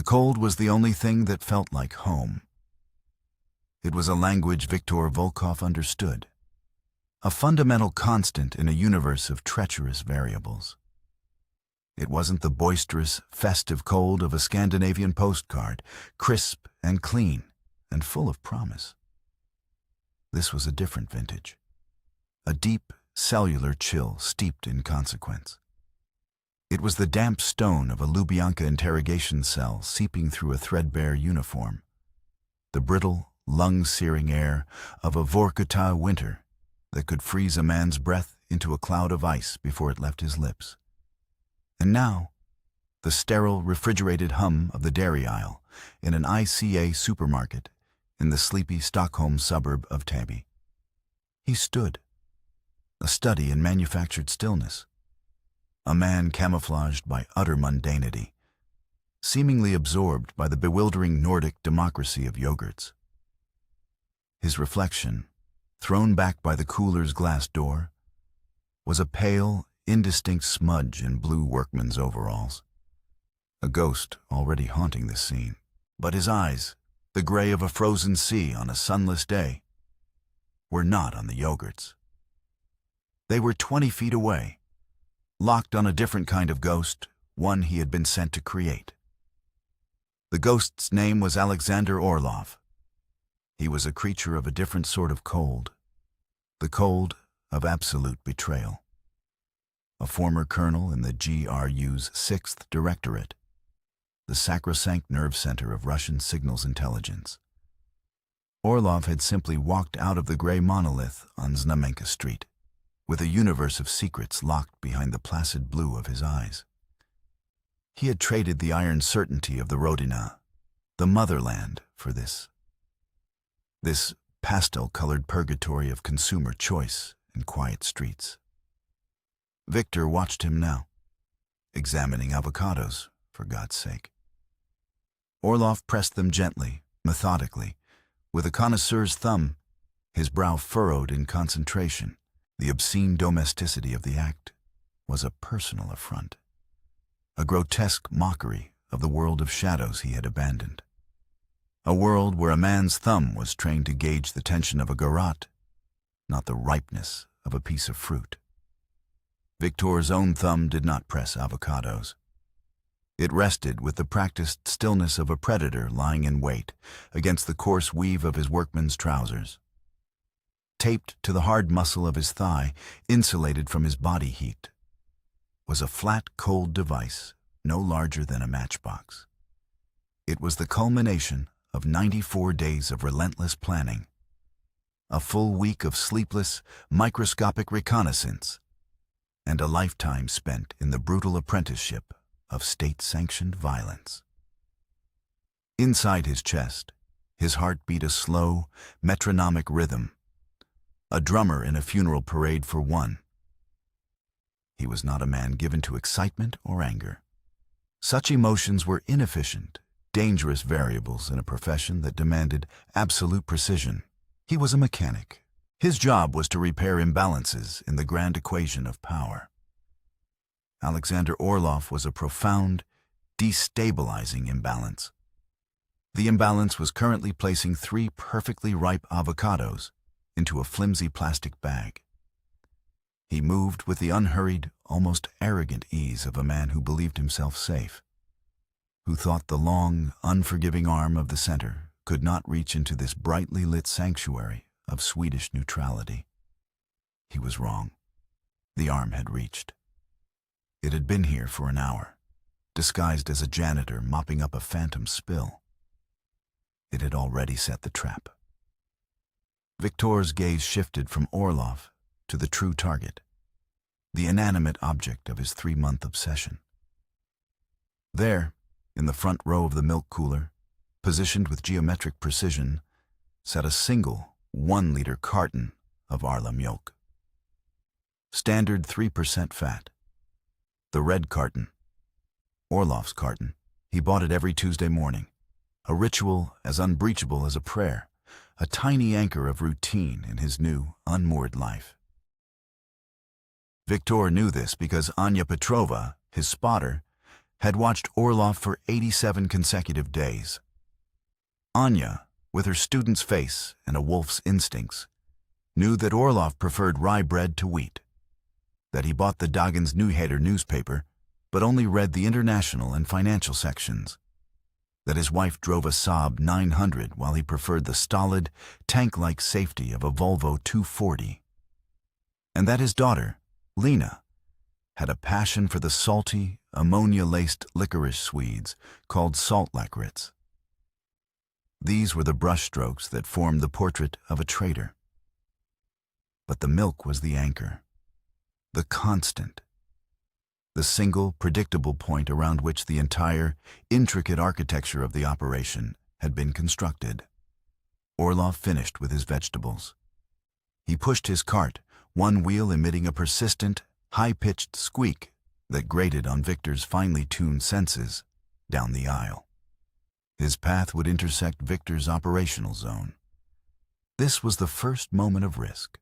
cold was the only thing that felt like home. It was a language Viktor Volkov understood, a fundamental constant in a universe of treacherous variables. It wasn't the boisterous, festive cold of a Scandinavian postcard, crisp and clean and full of promise. This was a different vintage, a deep, cellular chill steeped in consequence. It was the damp stone of a Lubyanka interrogation cell seeping through a threadbare uniform, the brittle, lung-searing air of a Vorkuta winter that could freeze a man's breath into a cloud of ice before it left his lips. And now, the sterile, refrigerated hum of the dairy aisle in an ICA supermarket in the sleepy Stockholm suburb of Täby. He stood, a study in manufactured stillness, a man camouflaged by utter mundanity, seemingly absorbed by the bewildering Nordic democracy of yogurts. His reflection, thrown back by the cooler's glass door, was a pale, indistinct smudge in blue workman's overalls, a ghost already haunting the scene. But his eyes, the gray of a frozen sea on a sunless day, were not on the yogurts. They were 20 feet away, locked on a different kind of ghost, one he had been sent to create. The ghost's name was Alexander Orlov. He was a creature of a different sort of cold, the cold of absolute betrayal. A former colonel in the GRU's 6th Directorate, the sacrosanct nerve center of Russian signals intelligence. Orlov had simply walked out of the gray monolith on Znamenka Street, with a universe of secrets locked behind the placid blue of his eyes. He had traded the iron certainty of the Rodina, the motherland, for this pastel-colored purgatory of consumer choice and quiet streets. Viktor watched him now, examining avocados, for God's sake. Orlov pressed them gently, methodically, with a connoisseur's thumb, his brow furrowed in concentration. The obscene domesticity of the act was a personal affront, a grotesque mockery of the world of shadows he had abandoned, a world where a man's thumb was trained to gauge the tension of a garrote, not the ripeness of a piece of fruit. Viktor's own thumb did not press avocados. It rested with the practiced stillness of a predator lying in wait against the coarse weave of his workman's trousers. Taped to the hard muscle of his thigh, insulated from his body heat, was a flat, cold device no larger than a matchbox. It was the culmination of 94 days of relentless planning, a full week of sleepless, microscopic reconnaissance, and a lifetime spent in the brutal apprenticeship of state-sanctioned violence. Inside his chest, his heart beat a slow, metronomic rhythm, a drummer in a funeral parade for one. He was not a man given to excitement or anger. Such emotions were inefficient, dangerous variables in a profession that demanded absolute precision. He was a mechanic. His job was to repair imbalances in the grand equation of power. Alexander Orlov was a profound, destabilizing imbalance. The imbalance was currently placing 3 perfectly ripe avocados into a flimsy plastic bag. He moved with the unhurried, almost arrogant ease of a man who believed himself safe, who thought the long, unforgiving arm of the center could not reach into this brightly lit sanctuary of Swedish neutrality. He was wrong. The arm had reached. It had been here for an hour, disguised as a janitor mopping up a phantom spill. It had already set the trap. Viktor's gaze shifted from Orlov to the true target, the inanimate object of his 3-month obsession. There, in the front row of the milk cooler, positioned with geometric precision, sat a single 1-liter carton of Arla milk. Standard 3% fat. The red carton, Orlov's carton. He bought it every Tuesday morning, a ritual as unbreachable as a prayer, a tiny anchor of routine in his new, unmoored life. Viktor knew this because Anya Petrova, his spotter, had watched Orlov for 87 consecutive days. Anya, with her student's face and a wolf's instincts, knew that Orlov preferred rye bread to wheat, that he bought the Dagens Nyheter newspaper but only read the international and financial sections, that his wife drove a Saab 900 while he preferred the stolid, tank-like safety of a Volvo 240, and that his daughter, Lena, had a passion for the salty, ammonia-laced licorice Swedes called salt lakrits. These were the brushstrokes that formed the portrait of a traitor. But the milk was the anchor, the constant, the single, predictable point around which the entire, intricate architecture of the operation had been constructed. Orlov finished with his vegetables. He pushed his cart, one wheel emitting a persistent, high-pitched squeak that grated on Victor's finely tuned senses, down the aisle. His path would intersect Victor's operational zone. This was the first moment of risk.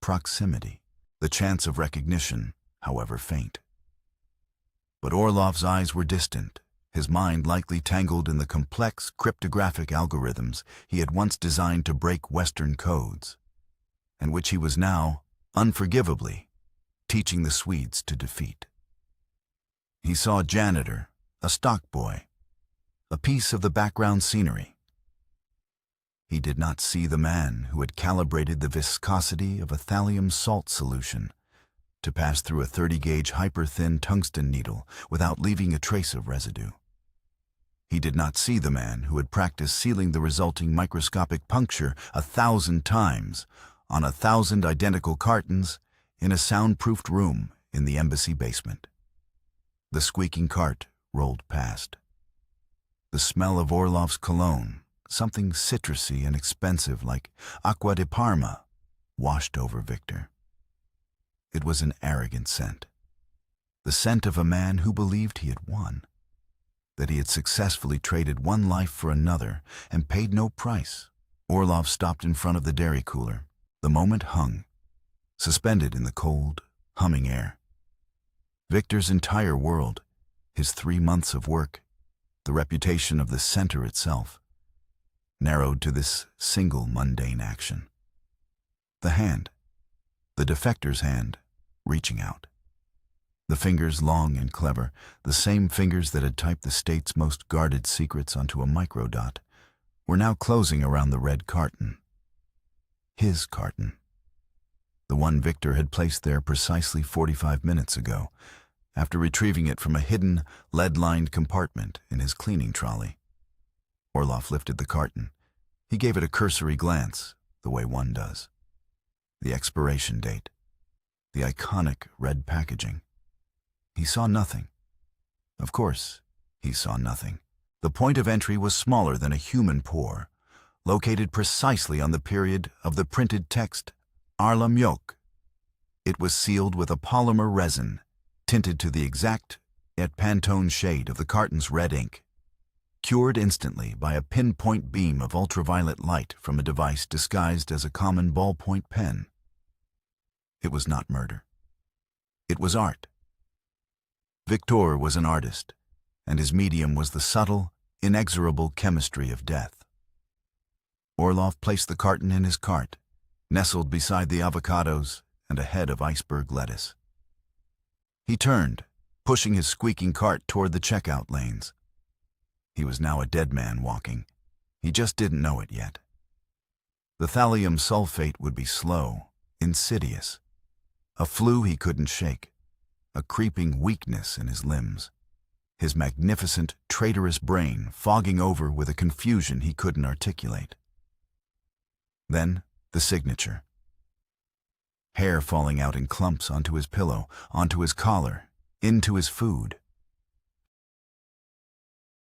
Proximity, the chance of recognition, however faint. But Orlov's eyes were distant, his mind likely tangled in the complex cryptographic algorithms he had once designed to break Western codes, and which he was now, unforgivably, teaching the Swedes to defeat. He saw a janitor, a stock boy, a piece of the background scenery. He did not see the man who had calibrated the viscosity of a thallium salt solution to pass through a 30-gauge hyper-thin tungsten needle without leaving a trace of residue. He did not see the man who had practiced sealing the resulting microscopic puncture 1,000 times on 1,000 identical cartons in a soundproofed room in the embassy basement. The squeaking cart rolled past. The smell of Orlov's cologne, something citrusy and expensive like Acqua di Parma, washed over Victor. It was an arrogant scent, the scent of a man who believed he had won, that he had successfully traded one life for another and paid no price. Orlov stopped in front of the dairy cooler. The moment hung, suspended in the cold, humming air. Victor's entire world, his 3 months of work, the reputation of the center itself, narrowed to this single mundane action. The hand, the defector's hand, reaching out. The fingers long and clever, the same fingers that had typed the state's most guarded secrets onto a microdot, were now closing around the red carton. His carton. The one Victor had placed there precisely 45 minutes ago, after retrieving it from a hidden, lead-lined compartment in his cleaning trolley. Orlov lifted the carton. He gave it a cursory glance, the way one does. The expiration date. The iconic red packaging. He saw nothing. Of course, he saw nothing. The point of entry was smaller than a human pore, located precisely on the period of the printed text, Arla Mjölk. It was sealed with a polymer resin, tinted to the exact, yet Pantone shade of the carton's red ink, cured instantly by a pinpoint beam of ultraviolet light from a device disguised as a common ballpoint pen. It was not murder. It was art. Victor was an artist, and his medium was the subtle, inexorable chemistry of death. Orlov placed the carton in his cart, nestled beside the avocados and a head of iceberg lettuce. He turned, pushing his squeaking cart toward the checkout lanes. He was now a dead man walking. He just didn't know it yet. The thallium sulfate would be slow, insidious. A flu he couldn't shake, a creeping weakness in his limbs, his magnificent, traitorous brain fogging over with a confusion he couldn't articulate. Then, the signature. Hair falling out in clumps onto his pillow, onto his collar, into his food.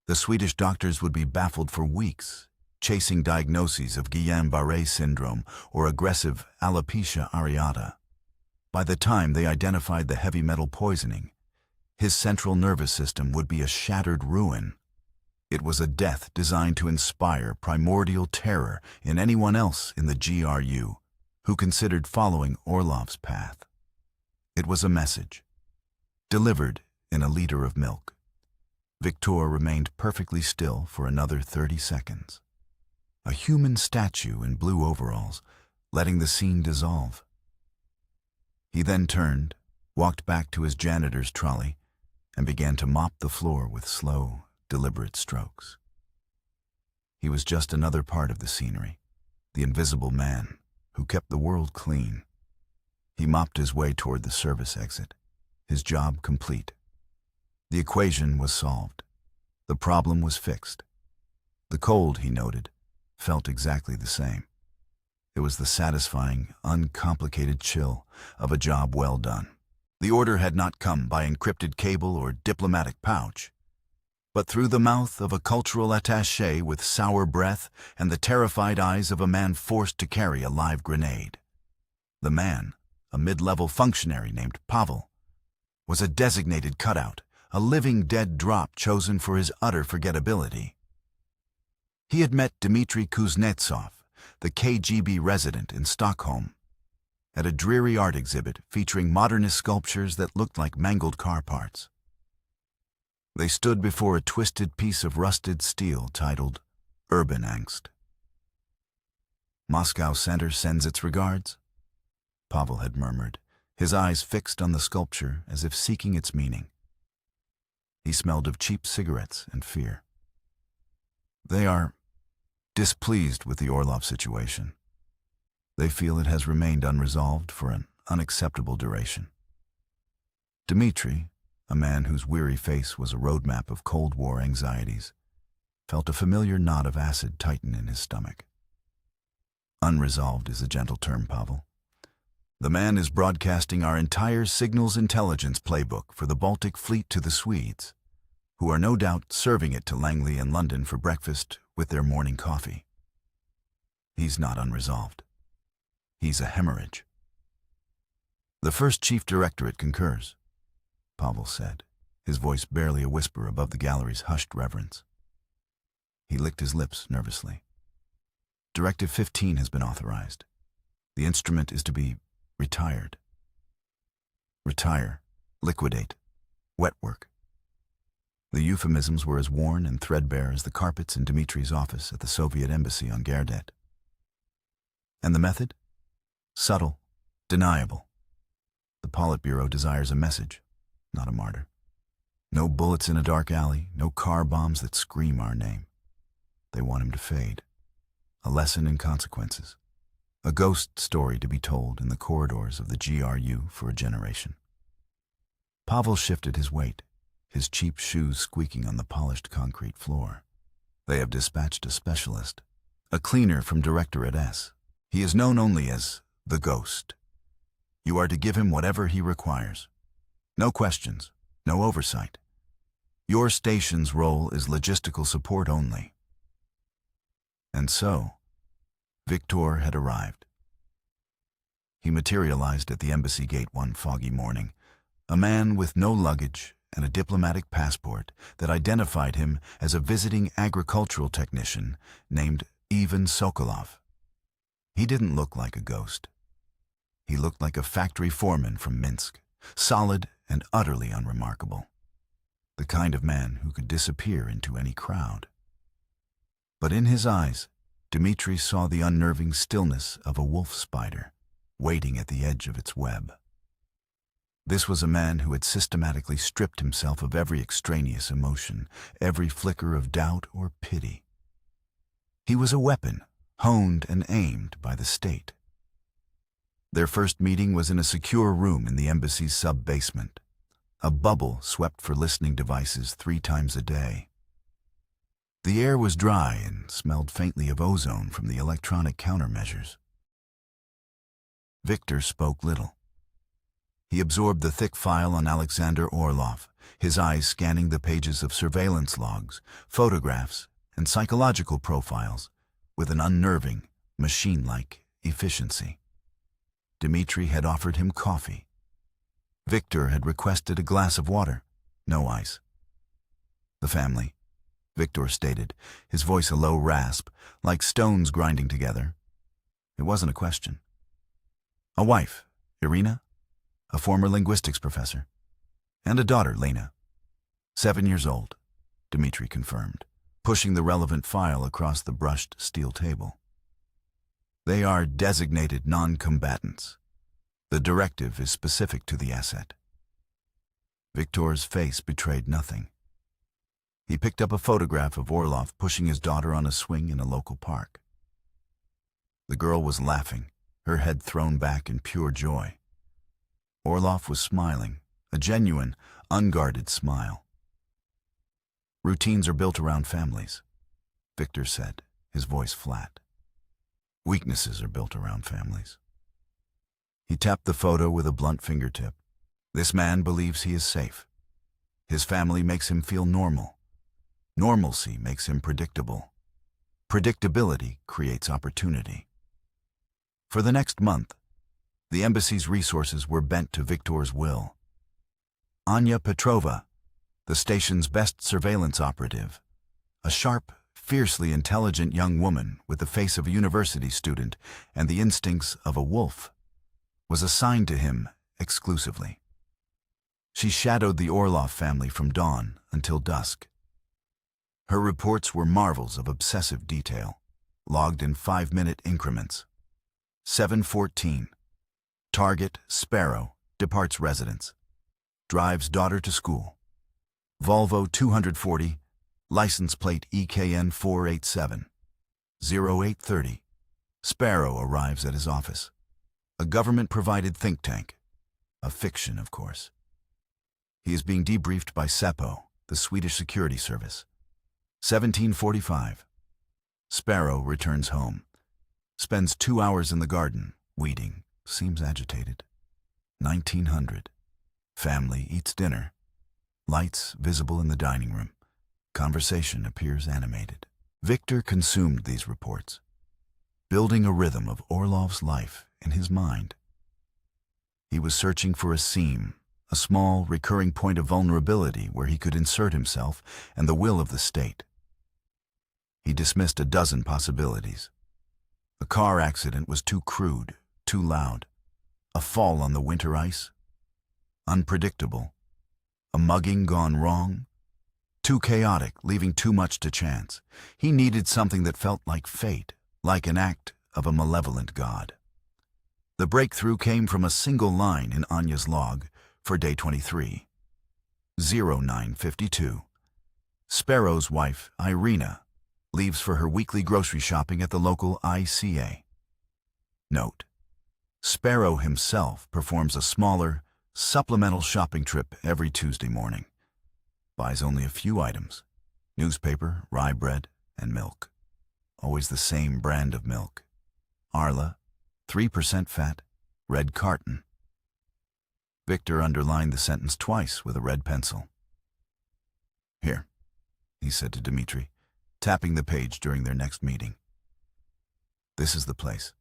The Swedish doctors would be baffled for weeks, chasing diagnoses of Guillain-Barré syndrome or aggressive alopecia areata. By the time they identified the heavy metal poisoning, his central nervous system would be a shattered ruin. It was a death designed to inspire primordial terror in anyone else in the GRU who considered following Orlov's path. It was a message, delivered in a liter of milk. Victor remained perfectly still for another 30 seconds. A human statue in blue overalls, letting the scene dissolve. He then turned, walked back to his janitor's trolley, and began to mop the floor with slow, deliberate strokes. He was just another part of the scenery, the invisible man who kept the world clean. He mopped his way toward the service exit, his job complete. The equation was solved. The problem was fixed. The cold, he noted, felt exactly the same. It was the satisfying, uncomplicated chill of a job well done. The order had not come by encrypted cable or diplomatic pouch, but through the mouth of a cultural attaché with sour breath and the terrified eyes of a man forced to carry a live grenade. The man, a mid-level functionary named Pavel, was a designated cutout, a living dead drop chosen for his utter forgettability. He had met Dmitry Kuznetsov, the KGB resident in Stockholm, at a dreary art exhibit featuring modernist sculptures that looked like mangled car parts. They stood before a twisted piece of rusted steel titled Urban Angst. "Moscow Center sends its regards," Pavel had murmured, his eyes fixed on the sculpture as if seeking its meaning. He smelled of cheap cigarettes and fear. "They are displeased with the Orlov situation. They feel it has remained unresolved for an unacceptable duration." Dmitry, a man whose weary face was a roadmap of Cold War anxieties, felt a familiar knot of acid tighten in his stomach. "Unresolved is a gentle term, Pavel. The man is broadcasting our entire signals intelligence playbook for the Baltic Fleet to the Swedes, who are no doubt serving it to Langley in London for breakfast with their morning coffee. He's not unresolved. He's a hemorrhage." "The first chief directorate concurs," Pavel said, his voice barely a whisper above the gallery's hushed reverence. He licked his lips nervously. "Directive 15 has been authorized. The instrument is to be retired." Retire, liquidate, wet work. The euphemisms were as worn and threadbare as the carpets in Dmitry's office at the Soviet embassy on Gerdet. And the method? Subtle, deniable. The Politburo desires a message, not a martyr. No bullets in a dark alley, no car bombs that scream our name. They want him to fade. A lesson in consequences. A ghost story to be told in the corridors of the GRU for a generation. Pavel shifted his weight, his cheap shoes squeaking on the polished concrete floor. "They have dispatched a specialist, a cleaner from Directorate S. He is known only as the Ghost. You are to give him whatever he requires. No questions, no oversight. Your station's role is logistical support only." And so, Victor had arrived. He materialized at the embassy gate one foggy morning, a man with no luggage and a diplomatic passport that identified him as a visiting agricultural technician named Ivan Sokolov. He didn't look like a ghost. He looked like a factory foreman from Minsk, solid and utterly unremarkable. The kind of man who could disappear into any crowd. But in his eyes, Dmitry saw the unnerving stillness of a wolf spider, waiting at the edge of its web. This was a man who had systematically stripped himself of every extraneous emotion, every flicker of doubt or pity. He was a weapon, honed and aimed by the state. Their first meeting was in a secure room in the embassy's sub-basement, a bubble swept for listening devices 3 times a day. The air was dry and smelled faintly of ozone from the electronic countermeasures. Victor spoke little. He absorbed the thick file on Alexander Orlov, his eyes scanning the pages of surveillance logs, photographs, and psychological profiles with an unnerving, machine-like efficiency. Dmitry had offered him coffee. Victor had requested a glass of water, no ice. "The family," Victor stated, his voice a low rasp, like stones grinding together. It wasn't a question. "A wife, Irina, a former linguistics professor, and a daughter, Lena, 7 years old." Dmitri confirmed, pushing the relevant file across the brushed steel table. They are designated non-combatants. The directive is specific to the asset. Viktor's face betrayed nothing. He picked up a photograph of Orlov pushing his daughter on a swing in a local park. The girl was laughing, her head thrown back in pure joy. Orlov was smiling, a genuine, unguarded smile. Routines are built around families, Viktor said, his voice flat. Weaknesses are built around families. He tapped the photo with a blunt fingertip. This man believes he is safe. His family makes him feel normal. Normalcy makes him predictable. Predictability creates opportunity. For the next month, the embassy's resources were bent to Viktor's will. Anya Petrova, the station's best surveillance operative, a sharp, fiercely intelligent young woman with the face of a university student and the instincts of a wolf, was assigned to him exclusively. She shadowed the Orlov family from dawn until dusk. Her reports were marvels of obsessive detail, logged in 5-minute increments. 7:14. Target, Sparrow, departs residence. Drives daughter to school. Volvo 240, license plate EKN 487. 0830. Sparrow arrives at his office. A government-provided think tank. A fiction, of course. He is being debriefed by Säpo, the Swedish security service. 17:45. Sparrow returns home. Spends 2 hours in the garden, weeding. Seems agitated. 1900. Family eats dinner. Lights visible in the dining room. Conversation appears animated. Viktor consumed these reports, building a rhythm of Orlov's life in his mind. He was searching for a seam, a small, recurring point of vulnerability where he could insert himself and the will of the state. He dismissed a dozen possibilities. A car accident was too crude, too loud. A fall on the winter ice? Unpredictable. A mugging gone wrong? Too chaotic, leaving too much to chance. He needed something that felt like fate, like an act of a malevolent god. The breakthrough came from a single line in Anya's log for day 23. 0952. Sparrow's wife, Irina, leaves for her weekly grocery shopping at the local ICA. Note: Sparrow himself performs a smaller, supplemental shopping trip every Tuesday morning. Buys only a few items: newspaper, rye bread, and milk. Always the same brand of milk. Arla, 3% fat, red Carton. Viktor underlined the sentence twice with a red pencil. Here, he said to Dmitri, tapping the page during their next meeting. This is the place.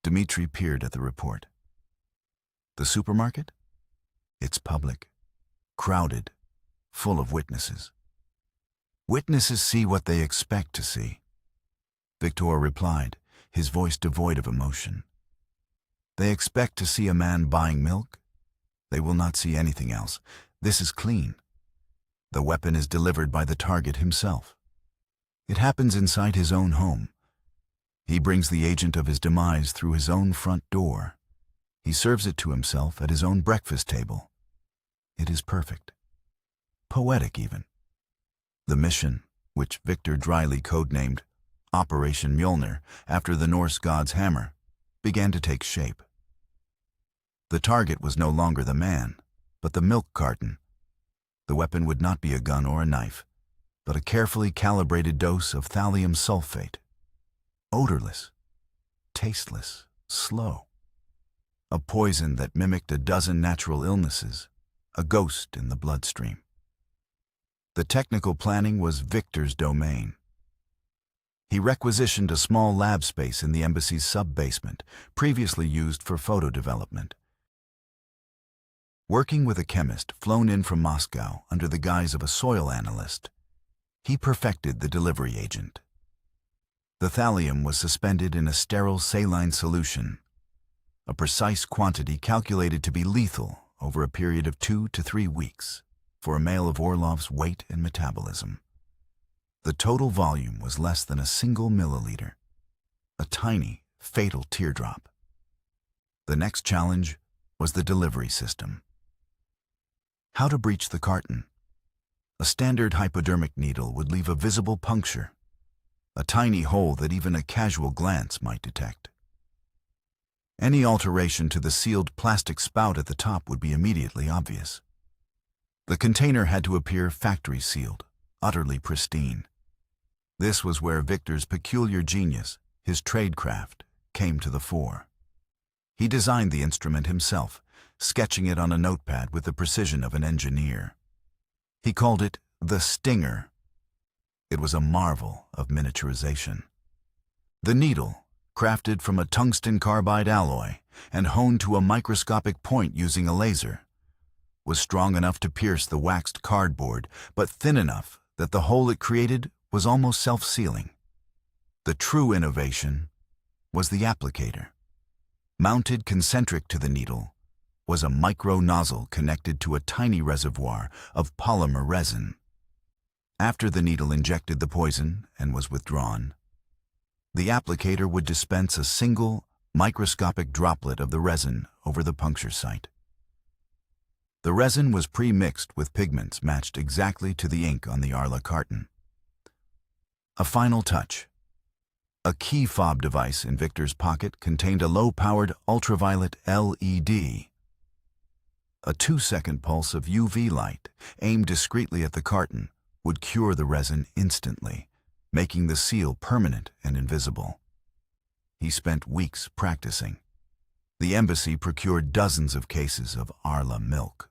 Dmitri peered at the report. The supermarket? It's public, crowded, full of witnesses. Witnesses see what they expect to see. Viktor replied, his voice devoid of emotion. They expect to see a man buying milk. They will not see anything else. This is clean. The weapon is delivered by the target himself. It happens inside his own home. He brings the agent of his demise through his own front door. He serves it to himself at his own breakfast table. It is perfect. Poetic, even. The mission, which Viktor dryly codenamed Operation Mjolnir after the Norse god's hammer, began to take shape. The target was no longer the man, but the milk carton. The weapon would not be a gun or a knife, but a carefully calibrated dose of thallium sulfate. Odorless, tasteless, slow. A poison that mimicked a dozen natural illnesses, a ghost in the bloodstream. The technical planning was Viktor's domain. He requisitioned a small lab space in the embassy's sub-basement, previously used for photo development. Working with a chemist flown in from Moscow under the guise of a soil analyst, he perfected the delivery agent. The thallium was suspended in a sterile saline solution, a precise quantity calculated to be lethal over a period of 2 to 3 weeks. for a male of Orlov's weight and metabolism. The total volume was less than a single milliliter, a tiny, fatal teardrop. The next challenge was the delivery system. How to breach the carton? A standard hypodermic needle would leave a visible puncture, a tiny hole that even a casual glance might detect. Any alteration to the sealed plastic spout at the top would be immediately obvious. The container had to appear factory-sealed, utterly pristine. This was where Victor's peculiar genius, his tradecraft, came to the fore. He designed the instrument himself, sketching it on a notepad with the precision of an engineer. He called it the Stinger. It was a marvel of miniaturization. The needle, crafted from a tungsten carbide alloy and honed to a microscopic point using a laser, was strong enough to pierce the waxed cardboard, but thin enough that the hole it created was almost self-sealing. The true innovation was the applicator. Mounted concentric to the needle was a micro-nozzle connected to a tiny reservoir of polymer resin. After the needle injected the poison and was withdrawn, the applicator would dispense a single, microscopic droplet of the resin over the puncture site. The resin was pre-mixed with pigments matched exactly to the ink on the Arla carton. A final touch. A key fob device in Victor's pocket contained a low-powered ultraviolet LED. A 2-second pulse of UV light, aimed discreetly at the carton, would cure the resin instantly, making the seal permanent and invisible. He spent weeks practicing. The embassy procured dozens of cases of Arla milk.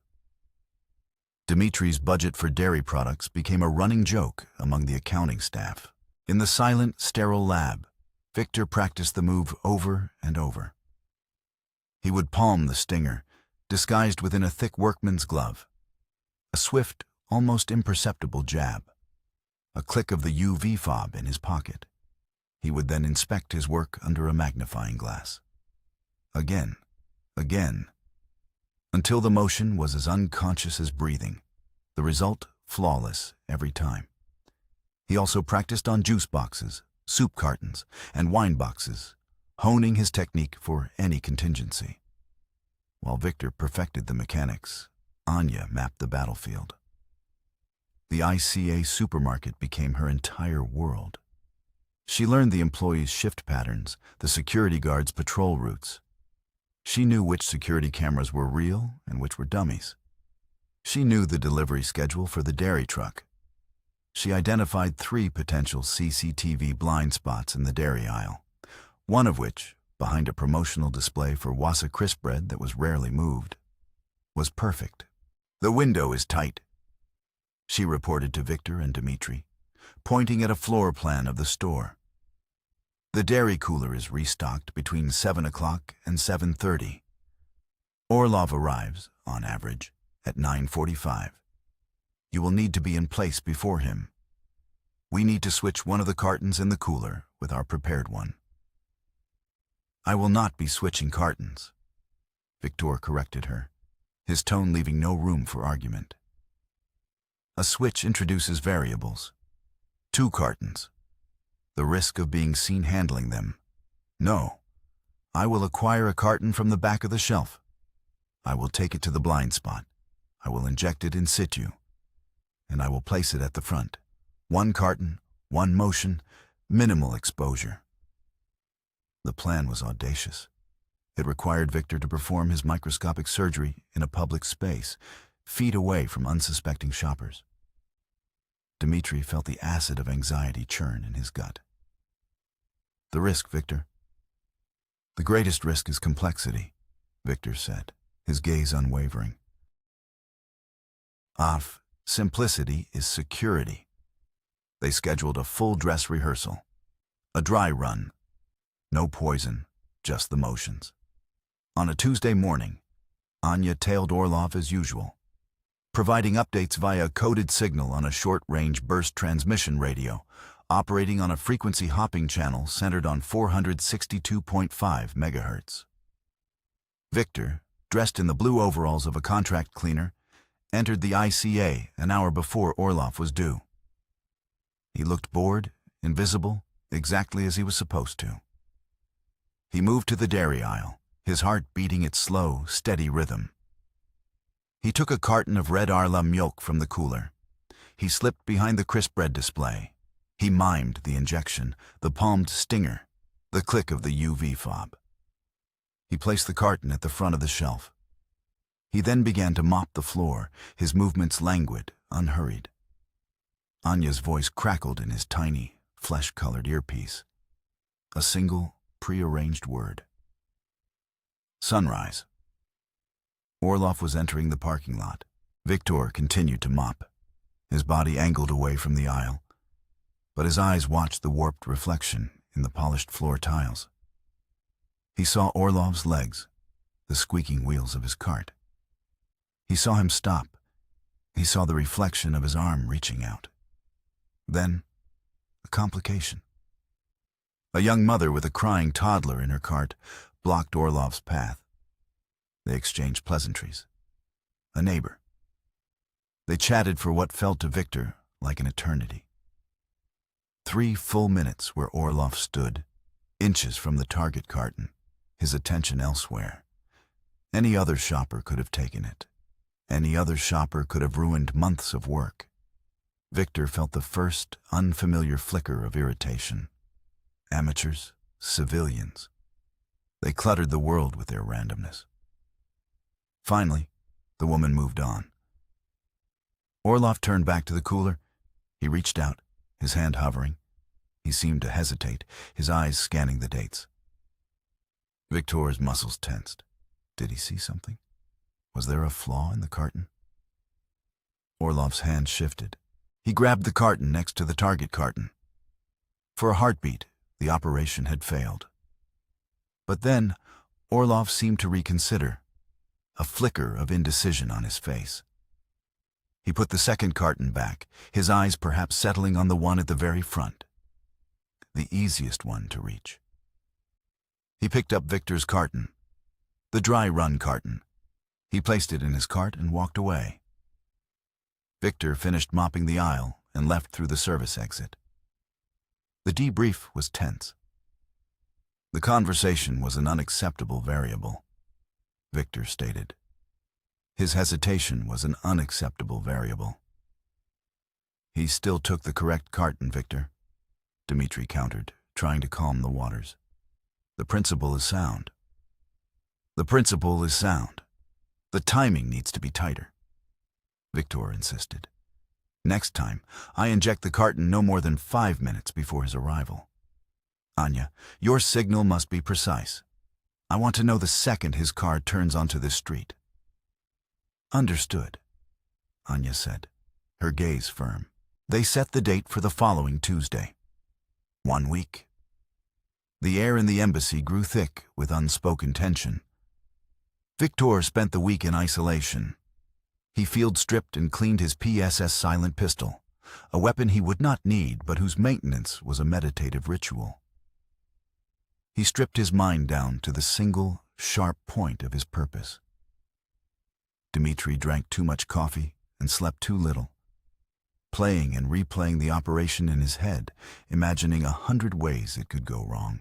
Dmitri's budget for dairy products became a running joke among the accounting staff. In the silent, sterile lab, Victor practiced the move over and over. He would palm the Stinger, disguised within a thick workman's glove. A swift, almost imperceptible jab. A click of the UV fob in his pocket. He would then inspect his work under a magnifying glass. Again, until the motion was as unconscious as breathing. The result flawless every time. He also practiced on juice boxes, soup cartons, and wine boxes, honing his technique for any contingency. While Victor perfected the mechanics, Anya mapped the battlefield. The ICA supermarket became her entire world. She learned the employees' shift patterns, the security guards' patrol routes. She knew which security cameras were real and which were dummies. She knew the delivery schedule for the dairy truck. She identified 3 potential CCTV blind spots in the dairy aisle, one of which, behind a promotional display for Wassa crisp bread that was rarely moved, was perfect. "The window is tight," she reported to Victor and Dmitri, pointing at a floor plan of the store. "The dairy cooler is restocked between 7 o'clock and 7:30. Orlov arrives, on average, at 9:45. You will need to be in place before him. We need to switch one of the cartons in the cooler with our prepared one." "I will not be switching cartons," Victor corrected her, his tone leaving no room for argument. "A switch introduces variables. 2 cartons. The risk of being seen handling them. No, I will acquire a carton from the back of the shelf. I will take it to the blind spot. I will inject it in situ. And I will place it at the front. 1 carton, 1 motion, minimal exposure." The plan was audacious. It required Victor to perform his microscopic surgery in a public space, feet away from unsuspecting shoppers. Dmitri felt the acid of anxiety churn in his gut. "The risk, Victor." "The greatest risk is complexity," Victor said, his gaze unwavering. Simplicity is security." They scheduled a full dress rehearsal. A dry run. No poison, just the motions. On a Tuesday morning, Anya tailed Orlov as usual, providing updates via a coded signal on a short-range burst transmission radio, operating on a frequency-hopping channel centered on 462.5 megahertz. Victor, dressed in the blue overalls of a contract cleaner, entered the ICA an hour before Orlov was due. He looked bored, invisible, exactly as he was supposed to. He moved to the dairy aisle, his heart beating its slow, steady rhythm. He took a carton of red Arla milk from the cooler. He slipped behind the crisp bread display. He mimed the injection, the palmed stinger, the click of the UV fob. He placed the carton at the front of the shelf. He then began to mop the floor, his movements languid, unhurried. Anya's voice crackled in his tiny, flesh-colored earpiece. A single, prearranged word. Sunrise. Orlov was entering the parking lot. Victor continued to mop, his body angled away from the aisle, but his eyes watched the warped reflection in the polished floor tiles. He saw Orlov's legs, the squeaking wheels of his cart. He saw him stop. He saw the reflection of his arm reaching out. Then, a complication. A young mother with a crying toddler in her cart blocked Orlov's path. They exchanged pleasantries. A neighbor. They chatted for what felt to Victor like an eternity. 3 full minutes where Orlov stood, inches from the target carton, his attention elsewhere. Any other shopper could have taken it. Any other shopper could have ruined months of work. Victor felt the first unfamiliar flicker of irritation. Amateurs, civilians. They cluttered the world with their randomness. Finally, the woman moved on. Orlov turned back to the cooler. He reached out, his hand hovering. He seemed to hesitate, his eyes scanning the dates. Victor's muscles tensed. Did he see something? Was there a flaw in the carton? Orlov's hand shifted. He grabbed the carton next to the target carton. For a heartbeat, the operation had failed. But then, Orlov seemed to reconsider, a flicker of indecision on his face. He put the second carton back, his eyes perhaps settling on the one at the very front, the easiest one to reach. He picked up Victor's carton, the dry run carton. He placed it in his cart and walked away. Victor finished mopping the aisle and left through the service exit. The debrief was tense. The conversation was an unacceptable variable, Victor stated. His hesitation was an unacceptable variable. He still took the correct carton, Victor, Dmitri countered, trying to calm the waters. The principle is sound. The principle is sound. The timing needs to be tighter, Victor insisted. Next time, I inject the carton no more than 5 minutes before his arrival. Anya, your signal must be precise. I want to know the second his car turns onto this street. Understood, Anya said, her gaze firm. They set the date for the following Tuesday. 1 week. The air in the embassy grew thick with unspoken tension. Victor spent the week in isolation. He field-stripped and cleaned his PSS silent pistol, a weapon he would not need but whose maintenance was a meditative ritual. He stripped his mind down to the single, sharp point of his purpose. Dmitri drank too much coffee and slept too little, playing and replaying the operation in his head, imagining 100 ways it could go wrong.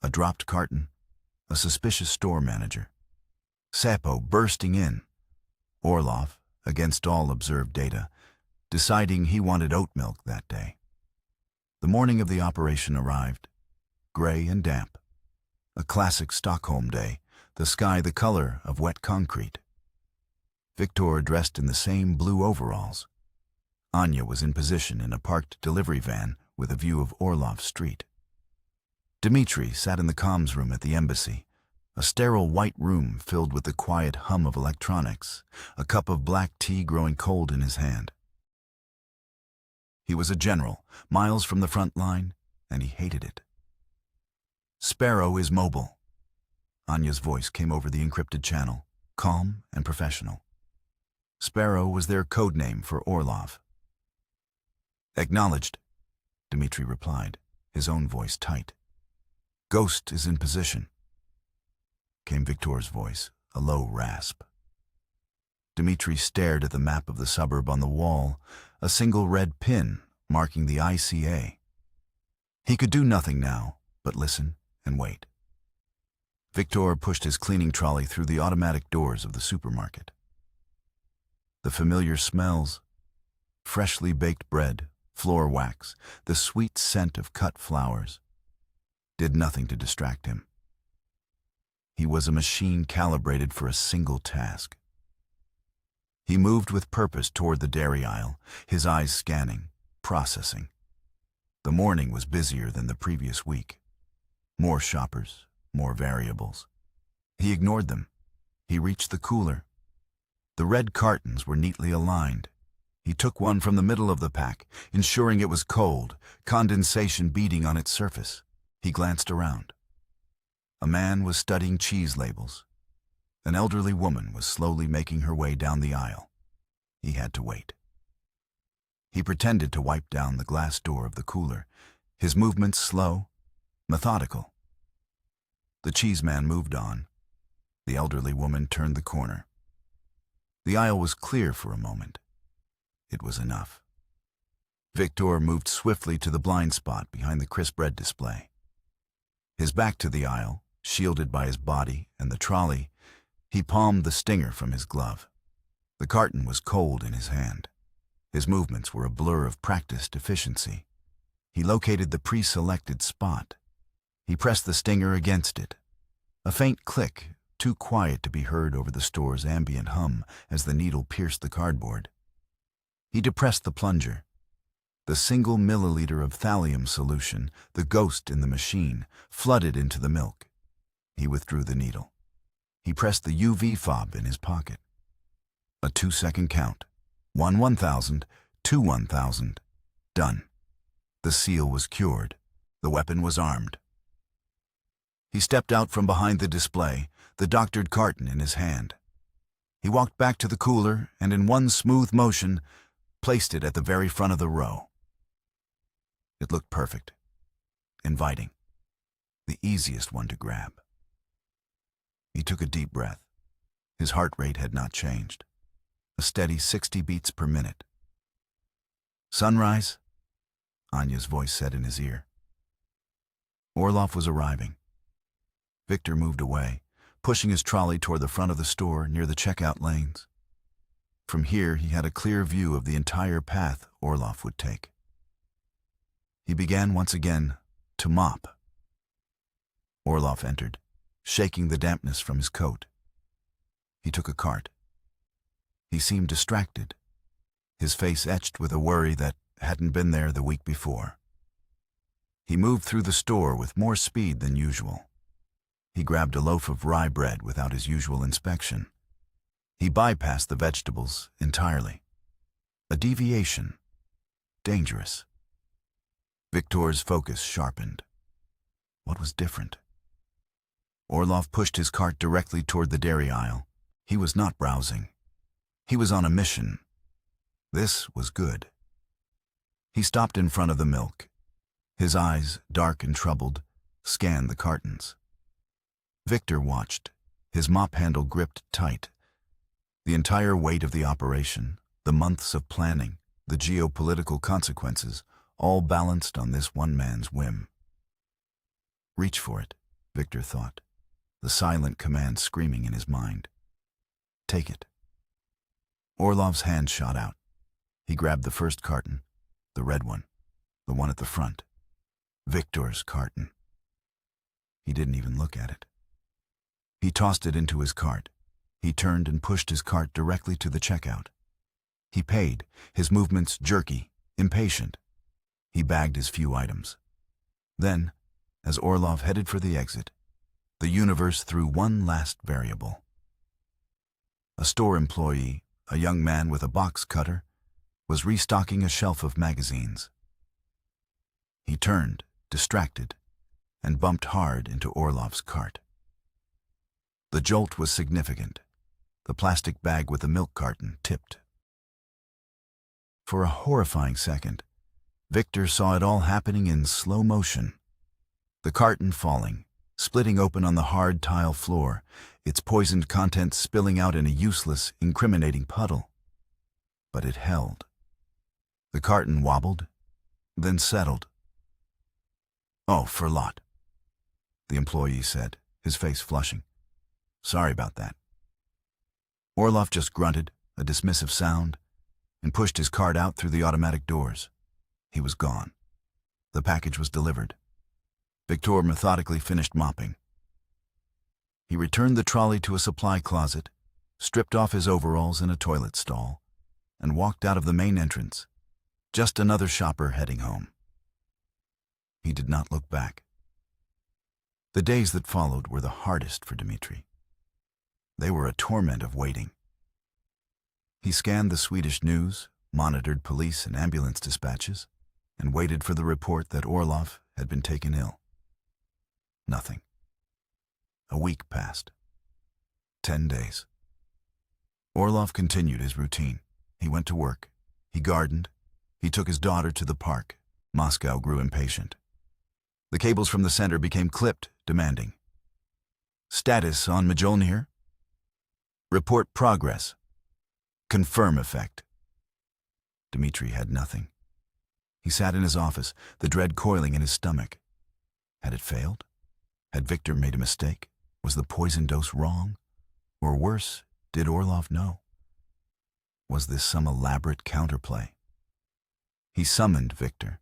A dropped carton, a suspicious store manager, Sapo bursting in, Orlov, against all observed data, deciding he wanted oat milk that day. The morning of the operation arrived, gray and damp. A classic Stockholm day, the sky the color of wet concrete. Victor dressed in the same blue overalls. Anya was in position in a parked delivery van with a view of Orlov Street. Dmitri sat in the comms room at the embassy, a sterile white room filled with the quiet hum of electronics, a cup of black tea growing cold in his hand. He was a general, miles from the front line, and he hated it. Sparrow is mobile. Anya's voice came over the encrypted channel, calm and professional. Sparrow was their code name for Orlov. Acknowledged, Dmitri replied, his own voice tight. Ghost is in position, came Victor's voice, a low rasp. Dmitri stared at the map of the suburb on the wall, a single red pin marking the ICA. He could do nothing now but listen and wait. Victor pushed his cleaning trolley through the automatic doors of the supermarket. The familiar smells, freshly baked bread, floor wax, the sweet scent of cut flowers, did nothing to distract him. He was a machine calibrated for a single task. He moved with purpose toward the dairy aisle, his eyes scanning, processing. The morning was busier than the previous week. More shoppers, more variables. He ignored them. He reached the cooler. The red cartons were neatly aligned. He took one from the middle of the pack, ensuring it was cold, condensation beading on its surface. He glanced around. A man was studying cheese labels. An elderly woman was slowly making her way down the aisle. He had to wait. He pretended to wipe down the glass door of the cooler, his movements slow, methodical. The cheese man moved on. The elderly woman turned the corner. The aisle was clear for a moment. It was enough. Victor moved swiftly to the blind spot behind the crisp bread display. His back to the aisle, shielded by his body and the trolley, he palmed the stinger from his glove. The carton was cold in his hand. His movements were a blur of practiced efficiency. He located the pre-selected spot. He pressed the stinger against it. A faint click, too quiet to be heard over the store's ambient hum as the needle pierced the cardboard. He depressed the plunger. The single milliliter of thallium solution, the ghost in the machine, flooded into the milk. He withdrew the needle. He pressed the UV fob in his pocket. A 2-second count. 1 1000, 2 1000. Done. The seal was cured. The weapon was armed. He stepped out from behind the display, the doctored carton in his hand. He walked back to the cooler and in one smooth motion, placed it at the very front of the row. It looked perfect, inviting, the easiest one to grab. He took a deep breath. His heart rate had not changed, a steady 60 beats per minute. "Sunrise?" Anya's voice said in his ear. Orlov was arriving. Victor moved away, pushing his trolley toward the front of the store near the checkout lanes. From here, he had a clear view of the entire path Orlov would take. He began once again to mop. Orlov entered, shaking the dampness from his coat. He took a cart. He seemed distracted, his face etched with a worry that hadn't been there the week before. He moved through the store with more speed than usual. He grabbed a loaf of rye bread without his usual inspection. He bypassed the vegetables entirely. A deviation. Dangerous. Victor's focus sharpened. What was different? Orlov pushed his cart directly toward the dairy aisle. He was not browsing. He was on a mission. This was good. He stopped in front of the milk. His eyes, dark and troubled, scanned the cartons. Victor watched, his mop handle gripped tight. The entire weight of the operation, the months of planning, the geopolitical consequences, all balanced on this one man's whim. Reach for it, Victor thought, the silent command screaming in his mind. Take it. Orlov's hand shot out. He grabbed the first carton, the red one, the one at the front. Victor's carton. He didn't even look at it. He tossed it into his cart. He turned and pushed his cart directly to the checkout. He paid, his movements jerky, impatient. He bagged his few items. Then, as Orlov headed for the exit, the universe threw one last variable. A store employee, a young man with a box cutter, was restocking a shelf of magazines. He turned, distracted, and bumped hard into Orlov's cart. The jolt was significant. The plastic bag with the milk carton tipped. For a horrifying second, Victor saw it all happening in slow motion. The carton falling, splitting open on the hard tile floor, its poisoned contents spilling out in a useless, incriminating puddle. But it held. The carton wobbled, then settled. "Oh, Verlot," the employee said, his face flushing. "Sorry about that." Orlov just grunted, a dismissive sound, and pushed his cart out through the automatic doors. He was gone. The package was delivered. Victor methodically finished mopping. He returned the trolley to a supply closet, stripped off his overalls in a toilet stall, and walked out of the main entrance, just another shopper heading home. He did not look back. The days that followed were the hardest for Dmitri. They were a torment of waiting. He scanned the Swedish news, monitored police and ambulance dispatches, and waited for the report that Orlov had been taken ill. Nothing. A week passed. 10 days. Orlov continued his routine. He went to work. He gardened. He took his daughter to the park. Moscow grew impatient. The cables from the center became clipped, demanding. "Status on Mjolnir? Report progress. Confirm effect." Dmitri had nothing. He sat in his office, the dread coiling in his stomach. Had it failed? Had Victor made a mistake? Was the poison dose wrong? Or worse, did Orlov know? Was this some elaborate counterplay? He summoned Victor.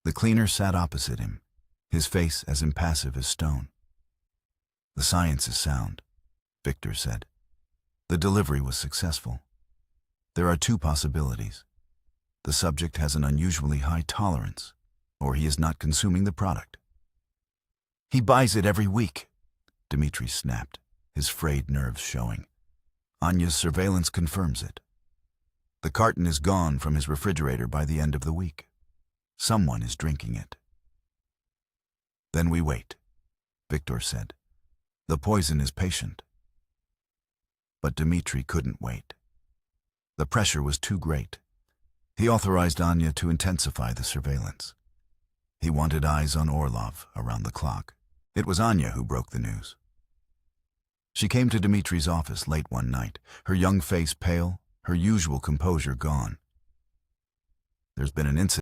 The cleaner sat opposite him, his face as impassive as stone. "The science is sound," Victor said. "The delivery was successful. There are two possibilities. The subject has an unusually high tolerance, or he is not consuming the product." "He buys it every week," Dmitri snapped, his frayed nerves showing. "Anya's surveillance confirms it. The carton is gone from his refrigerator by the end of the week. Someone is drinking it." "Then we wait," Victor said. "The poison is patient." But Dmitri couldn't wait. The pressure was too great. He authorized Anya to intensify the surveillance. He wanted eyes on Orlov around the clock. It was Anya who broke the news. She came to Dmitri's office late one night, her young face pale, her usual composure gone. "There's been an incident